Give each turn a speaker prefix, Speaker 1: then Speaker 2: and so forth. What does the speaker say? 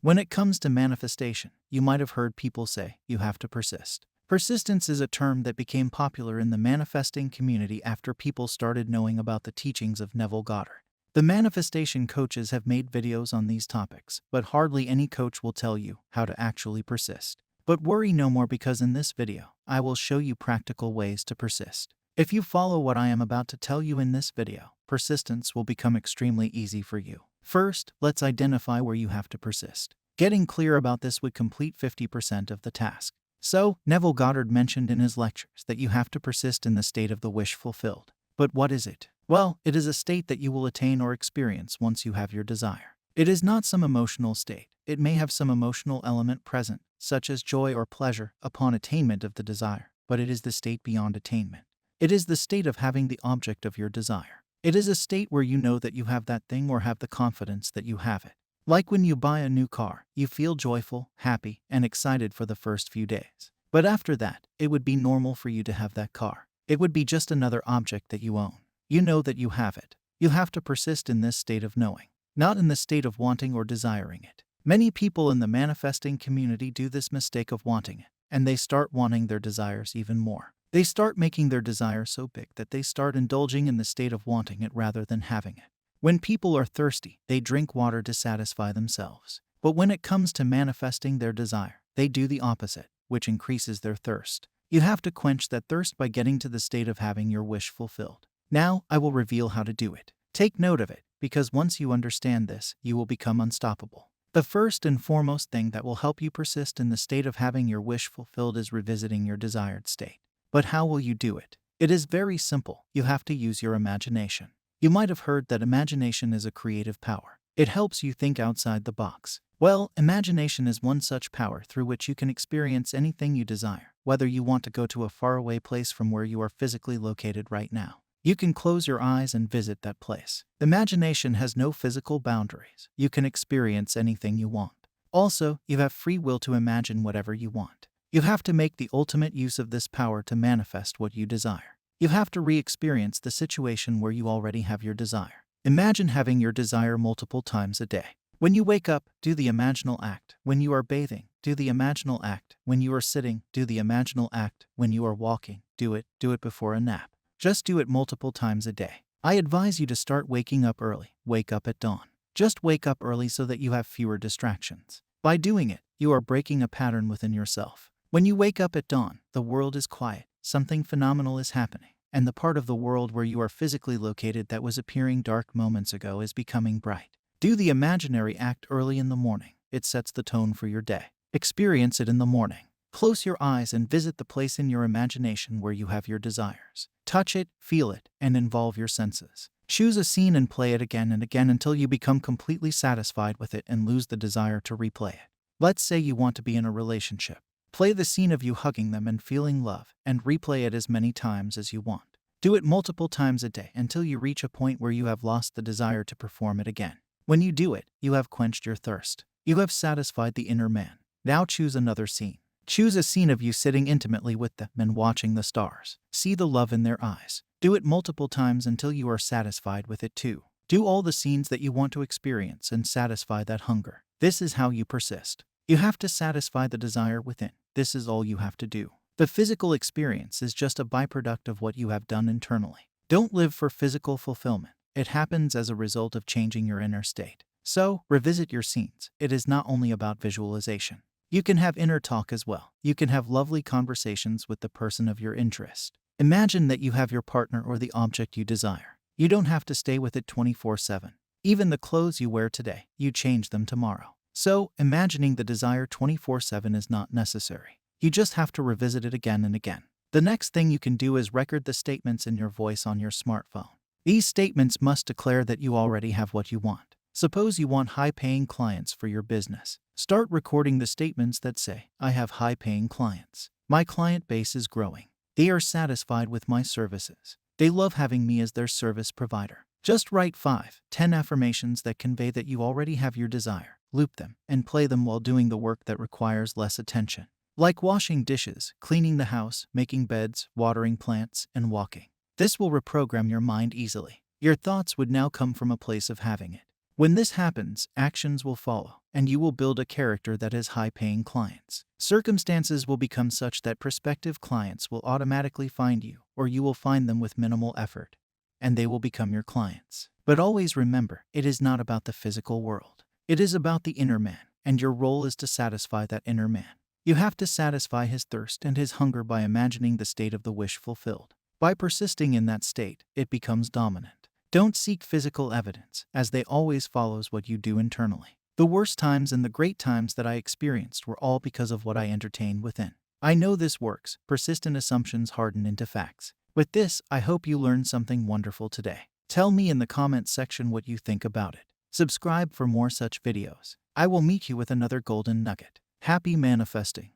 Speaker 1: When it comes to manifestation, you might have heard people say you have to persist. Persistence is a term that became popular in the manifesting community after people started knowing about the teachings of Neville Goddard. The manifestation coaches have made videos on these topics, but hardly any coach will tell you how to actually persist. But worry no more, because in this video, I will show you practical ways to persist. If you follow what I am about to tell you in this video, persistence will become extremely easy for you. First, let's identify where you have to persist. Getting clear about this would complete 50% of the task. So, Neville Goddard mentioned in his lectures that you have to persist in the state of the wish fulfilled. But what is it? Well, it is a state that you will attain or experience once you have your desire. It is not some emotional state. It may have some emotional element present, such as joy or pleasure, upon attainment of the desire, but it is the state beyond attainment. It is the state of having the object of your desire. It is a state where you know that you have that thing, or have the confidence that you have it. Like when you buy a new car, you feel joyful, happy, and excited for the first few days. But after that, it would be normal for you to have that car. It would be just another object that you own. You know that you have it. You have to persist in this state of knowing, not in the state of wanting or desiring it. Many people in the manifesting community do this mistake of wanting it, and they start wanting their desires even more. They start making their desire so big that they start indulging in the state of wanting it rather than having it. When people are thirsty, they drink water to satisfy themselves. But when it comes to manifesting their desire, they do the opposite, which increases their thirst. You have to quench that thirst by getting to the state of having your wish fulfilled. Now, I will reveal how to do it. Take note of it, because once you understand this, you will become unstoppable. The first and foremost thing that will help you persist in the state of having your wish fulfilled is revisiting your desired state. But how will you do it? It is very simple. You have to use your imagination. You might have heard that imagination is a creative power. It helps you think outside the box. Well, imagination is one such power through which you can experience anything you desire, whether you want to go to a faraway place from where you are physically located right now. You can close your eyes and visit that place. Imagination has no physical boundaries. You can experience anything you want. Also, you have free will to imagine whatever you want. You have to make the ultimate use of this power to manifest what you desire. You have to re-experience the situation where you already have your desire. Imagine having your desire multiple times a day. When you wake up, do the imaginal act. When you are bathing, do the imaginal act. When you are sitting, do the imaginal act. When you are walking, do it before a nap. Just do it multiple times a day. I advise you to start waking up early. Wake up at dawn. Just wake up early so that you have fewer distractions. By doing it, you are breaking a pattern within yourself. When you wake up at dawn, the world is quiet. Something phenomenal is happening, and the part of the world where you are physically located that was appearing dark moments ago is becoming bright. Do the imaginary act early in the morning. It sets the tone for your day. Experience it in the morning. Close your eyes and visit the place in your imagination where you have your desires. Touch it, feel it, and involve your senses. Choose a scene and play it again and again until you become completely satisfied with it and lose the desire to replay it. Let's say you want to be in a relationship. Play the scene of you hugging them and feeling love, and replay it as many times as you want. Do it multiple times a day until you reach a point where you have lost the desire to perform it again. When you do it, you have quenched your thirst. You have satisfied the inner man. Now choose another scene. Choose a scene of you sitting intimately with them and watching the stars. See the love in their eyes. Do it multiple times until you are satisfied with it too. Do all the scenes that you want to experience and satisfy that hunger. This is how you persist. You have to satisfy the desire within. This is all you have to do. The physical experience is just a byproduct of what you have done internally. Don't live for physical fulfillment. It happens as a result of changing your inner state. So, revisit your scenes. It is not only about visualization. You can have inner talk as well. You can have lovely conversations with the person of your interest. Imagine that you have your partner or the object you desire. You don't have to stay with it 24/7. Even the clothes you wear today, you change them tomorrow. So, imagining the desire 24/7 is not necessary. You just have to revisit it again and again. The next thing you can do is record the statements in your voice on your smartphone. These statements must declare that you already have what you want. Suppose you want high-paying clients for your business. Start recording the statements that say, I have high-paying clients. My client base is growing. They are satisfied with my services. They love having me as their service provider. Just write 5-10 affirmations that convey that you already have your desire. Loop them and play them while doing the work that requires less attention. Like washing dishes, cleaning the house, making beds, watering plants, and walking. This will reprogram your mind easily. Your thoughts would now come from a place of having it. When this happens, actions will follow, and you will build a character that has high-paying clients. Circumstances will become such that prospective clients will automatically find you, or you will find them with minimal effort, and they will become your clients. But always remember, it is not about the physical world. It is about the inner man, and your role is to satisfy that inner man. You have to satisfy his thirst and his hunger by imagining the state of the wish fulfilled. By persisting in that state, it becomes dominant. Don't seek physical evidence, as they always follows what you do internally. The worst times and the great times that I experienced were all because of what I entertained within. I know this works. Persistent assumptions harden into facts. With this, I hope you learned something wonderful today. Tell me in the comments section what you think about it. Subscribe for more such videos. I will meet you with another golden nugget. Happy manifesting.